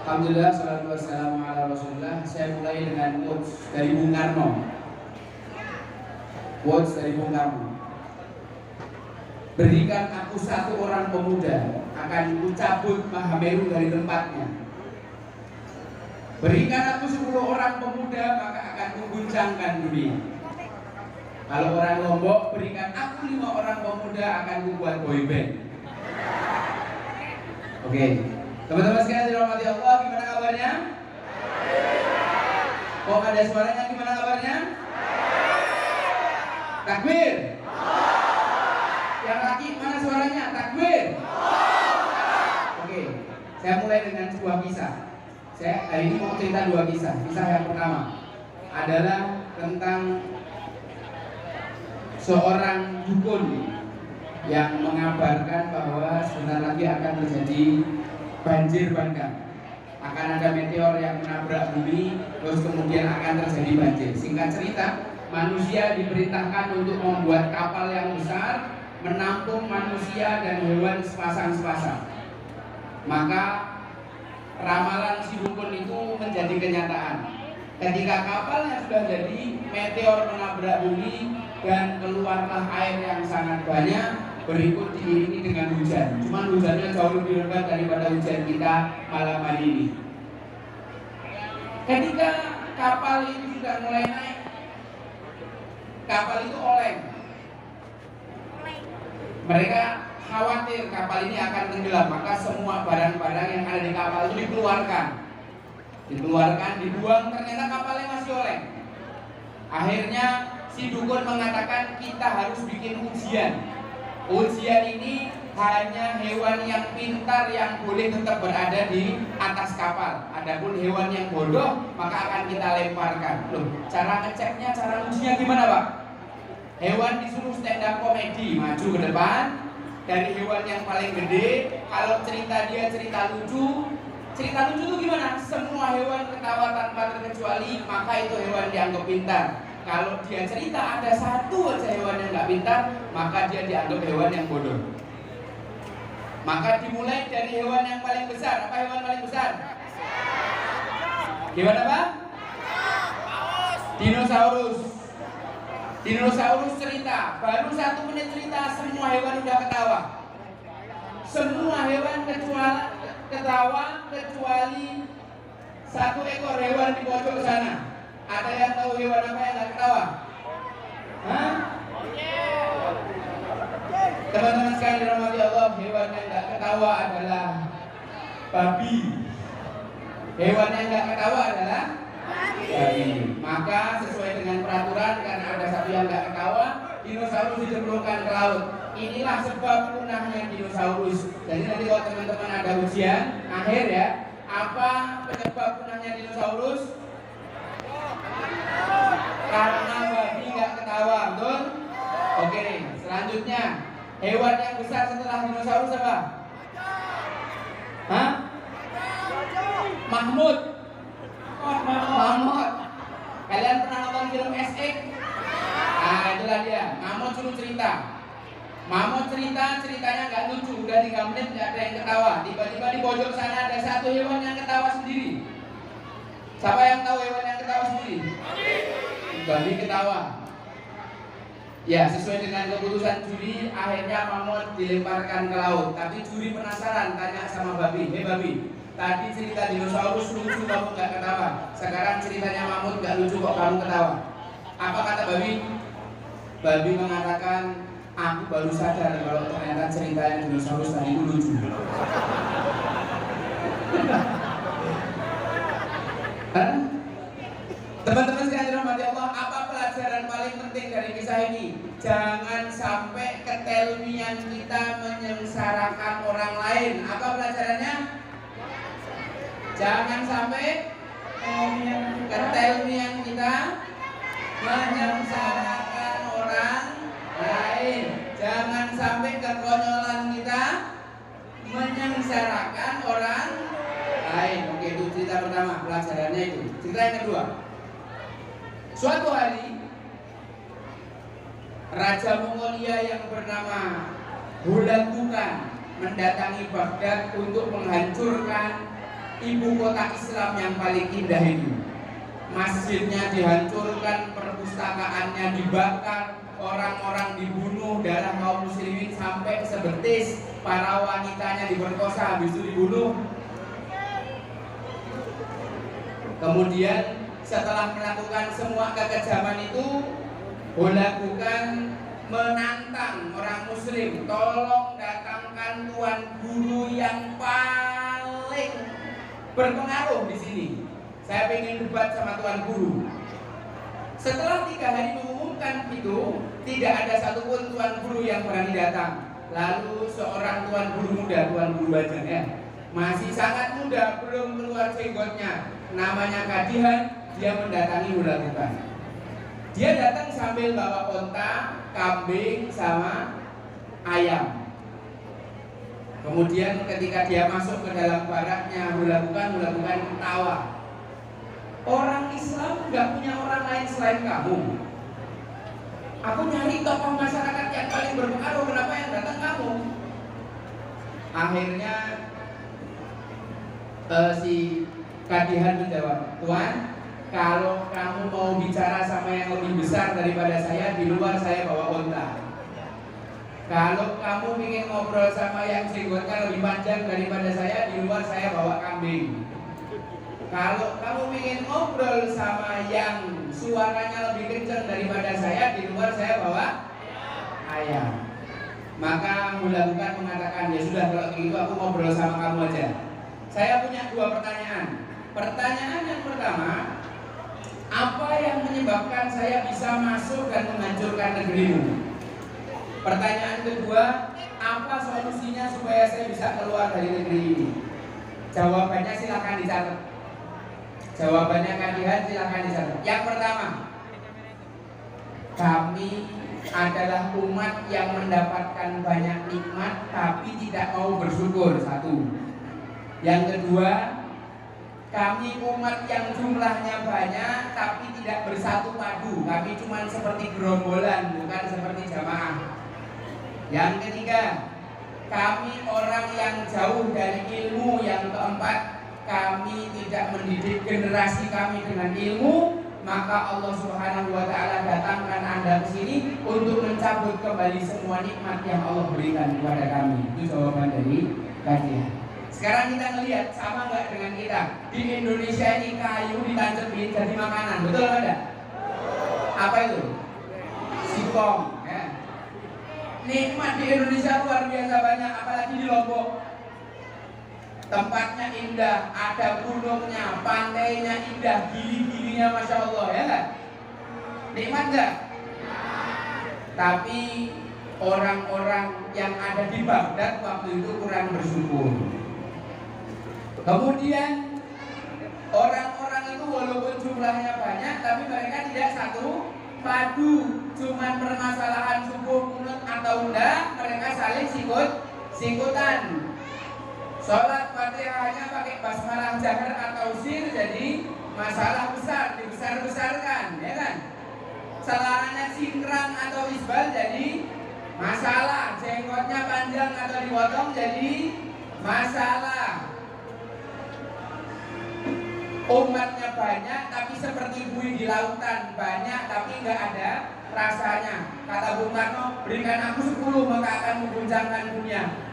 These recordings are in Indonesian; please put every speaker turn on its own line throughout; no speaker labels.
Alhamdulillah, salatu wassalamu ala rasulullah. Saya mulai dengan quotes dari Bung Karno. Quotes dari Bung Karno. Berikan aku satu orang pemuda, akan kucabut Mahameru dari tempatnya. Berikan aku 10 orang pemuda, maka akan kuguncangkan dunia. Kalau orang Lombok, berikan aku 5 orang pemuda, akan kubuat boyband. Oke. Teman-teman sekalian dirahmati Allah, gimana kabarnya? Kok ada suaranya, gimana kabarnya? Takbir. Yang laki mana suaranya? Takbir. Oke, saya mulai dengan sebuah kisah. Saya hari ini mau cerita 2 kisah. Kisah yang pertama adalah tentang seorang dukun yang mengabarkan bahwa sebentar lagi akan terjadi banjir bandang, akan ada meteor yang menabrak bumi, terus kemudian akan terjadi banjir. Singkat cerita, manusia diperintahkan untuk membuat kapal yang besar, menampung manusia dan hewan sepasang-sepasang. Maka ramalan si dukun itu menjadi kenyataan. Ketika kapalnya sudah jadi, meteor menabrak bumi dan keluarlah air yang sangat banyak. Berikut diiringi dengan hujan. Cuman hujannya jauh lebih lebat daripada hujan kita malam hari ini. Ketika kapal itu sudah mulai naik, kapal itu oleng. Mereka khawatir kapal ini akan tenggelam, maka semua barang-barang yang ada di kapal itu dikeluarkan, dibuang. Ternyata kapalnya masih oleng. Akhirnya si dukun mengatakan kita harus bikin ujian. Ujian ini hanya hewan yang pintar yang boleh tetap berada di atas kapal. Adapun hewan yang bodoh maka akan kita lemparkan. Loh, cara ngeceknya, cara ujinya gimana, Pak? Hewan disuruh stand up komedi, maju ke depan. Dari hewan yang paling gede, kalau cerita dia cerita lucu itu gimana? Semua hewan ketawa tanpa terkecuali, maka itu hewan dianggap pintar. Kalau dia cerita ada satu aja hewan yang nggak pintar, maka dia dianggap hewan yang bodoh. Maka dimulai dari hewan yang paling besar. Apa hewan paling besar? Gimana, Pak? Dinosaurus. Dinosaurus cerita, baru 1 menit cerita semua hewan udah ketawa. Semua hewan ketawa kecuali 1 ekor hewan di pojok sana. Ada yang tahu hewan apa yang nggak ketawa? Hah? Teman-teman sekalian dirahmati Allah, hewan yang nggak ketawa adalah babi. Hewan yang nggak ketawa adalah babi. Maka sesuai dengan peraturan, karena ada satu yang nggak ketawa, dinosaurus dijemplungkan ke laut. Inilah sebab punahnya dinosaurus. Jadi nanti kalau teman-teman ada ujian akhir ya, apa penyebab punahnya dinosaurus? Karena babi nggak ketawa, betul? Oke, selanjutnya hewan yang besar setelah dinosaurus apa? Hah? Mahmud. Mamut. Kalian pernah nonton film SX? Nah, itulah dia. Mamut suruh cerita. Mamut ceritanya nggak lucu. Udah 3 menit nggak ada yang ketawa. Tiba-tiba di pojok sana ada satu hewan yang ketawa sendiri. Siapa yang tahu hewan yang ketawa sendiri? Babi ketawa. Ya, sesuai dengan keputusan juri, akhirnya mamut dilemparkan ke laut. Tapi juri penasaran, tanya sama babi, babi, tadi cerita dinosaurus lucu, kamu nggak ketawa. Sekarang ceritanya mamut nggak lucu, kok kamu ketawa? Apa kata babi? Babi mengatakan, aku baru sadar kalau ternyata ceritanya dinosaurus tadi itu lucu. Teman-teman sekalian dirahmati Allah, apa pelajaran paling penting dari kisah ini? Jangan sampai ketelmian kita menyengsarakan orang lain. Apa pelajarannya? Jangan sampai ketelmian kita menyengsarakan orang lain. Jangan sampai kekonyolan kita menyengsarakan orang lain. Oke, itu cerita pertama, pelajarannya itu. Cerita yang kedua. Suatu hari Raja Mongolia yang bernama Hulagukan mendatangi Baghdad untuk menghancurkan ibu kota Islam yang paling indah itu. Masjidnya dihancurkan, perpustakaannya dibakar, orang-orang dibunuh, darah kaum muslimin sampai sebetis, para wanitanya diperkosa, habis itu dibunuh. Kemudian setelah melakukan semua kekejaman itu, melakukan menantang orang muslim, tolong datangkan tuan guru yang paling berpengaruh di sini. Saya ingin debat sama tuan guru. Setelah 3 hari mengumumkan itu, tidak ada satupun tuan guru yang berani datang. Lalu seorang tuan guru muda, tuan guru Bajang ya, masih sangat muda, belum keluar jenggotnya, namanya Kadihan, dia mendatangi Hulagukan. Dia datang sambil bawa onta, kambing, sama ayam. Kemudian ketika dia masuk ke dalam baraknya Hulagukan ketawa. Orang Islam nggak punya orang lain selain kamu. Aku nyari tokoh masyarakat yang paling berpengaruh, kenapa yang datang kamu? Akhirnya si Kadihan menjawab, Tuan, kalau kamu mau bicara sama yang lebih besar daripada saya, di luar saya bawa onta. Kalau kamu ingin ngobrol sama yang jenggotnya lebih panjang daripada saya, di luar saya bawa kambing. Kalau kamu ingin ngobrol sama yang suaranya lebih kencang daripada saya, di luar saya bawa ayam. Maka Hulagukan mengatakan, ya sudah kalau gitu aku ngobrol sama kamu aja. Saya punya 2 pertanyaan. Pertanyaan yang pertama, apa yang menyebabkan saya bisa masuk dan menghancurkan negerimu? Pertanyaan kedua, apa solusinya supaya saya bisa keluar dari negeri ini? Jawabannya silakan dicatat. Jawabannya Kadihan silakan dicatat. Yang pertama, kami adalah umat yang mendapatkan banyak nikmat tapi tidak mau bersyukur. 1. Yang kedua, kami umat yang jumlahnya banyak tapi tidak bersatu padu. Kami cuma seperti gerombolan, bukan seperti jamaah. Yang ketiga, kami orang yang jauh dari ilmu. Yang keempat, kami tidak mendidik generasi kami dengan ilmu. Maka Allah Subhanahu wa ta'ala datangkan Anda ke sini untuk mencabut kembali semua nikmat yang Allah berikan kepada kami. Itu jawaban dari Kadihan. Sekarang kita ngelihat sama nggak dengan kita? Di Indonesia ini kayu ditancemin jadi makanan, betul nggak? Apa itu? Singkong. Ya. Nikmat di Indonesia luar biasa banyak, apalagi di Lombok. Tempatnya indah, ada gunungnya, pantainya indah, gili-gilinya masya Allah, ya kan? Nikmat nggak? Tapi orang-orang yang ada di Baghdad waktu itu kurang bersyukur. Kemudian orang-orang itu walaupun jumlahnya banyak, tapi mereka tidak satu padu. Cuman permasalahan subuh kunut atau enggak, mereka saling sikut-sikutan. Sholat Fatihahnya pakai basmalah jahar atau sir, jadi masalah besar, dibesar-besarkan, ya kan? Celananya cingkrang atau isbal jadi masalah, jenggotnya panjang atau dipotong jadi masalah. Umatnya banyak tapi seperti buih di lautan, banyak tapi nggak ada rasanya. Kata Bung Karno, berikan aku 10 maka akan mengguncangkan dunia.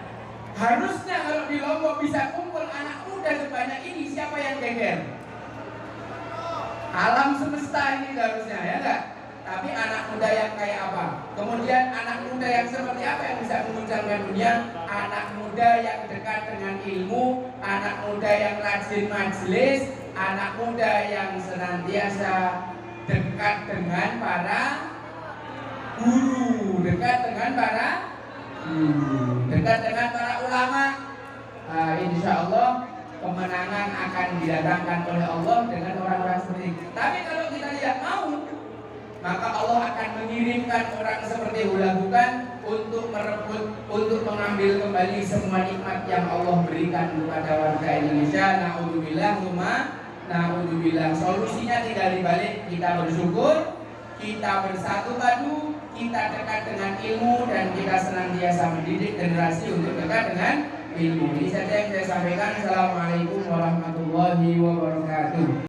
Harusnya kalau di Lombok bisa kumpul anak muda sebanyak ini, siapa yang geger? Alam semesta ini harusnya, ya enggak? Tapi anak muda yang kayak apa? Kemudian anak muda yang seperti apa yang bisa mengguncangkan dunia? Anak muda yang dekat dengan ilmu, anak muda yang rajin majelis, anak muda yang senantiasa dekat dengan para guru, dekat dengan para dekat dengan para ulama. Insya Allah kemenangan akan didatangkan oleh Allah dengan orang-orang seperti itu. Tapi kalau kita tidak mau, maka Allah akan mengirimkan orang seperti Hulagukan untuk merebut, untuk mengambil kembali semua nikmat yang Allah berikan kepada warga Indonesia. Na'udzubillah, na'udzubillah. Solusinya tidak dibalik, kita bersyukur, kita bersatu padu, kita dekat dengan ilmu, dan kita senantiasa mendidik generasi untuk dekat dengan ilmu. Ini saja yang saya sampaikan. Assalamualaikum warahmatullahi wabarakatuh. warahmatullahi wabarakatuh.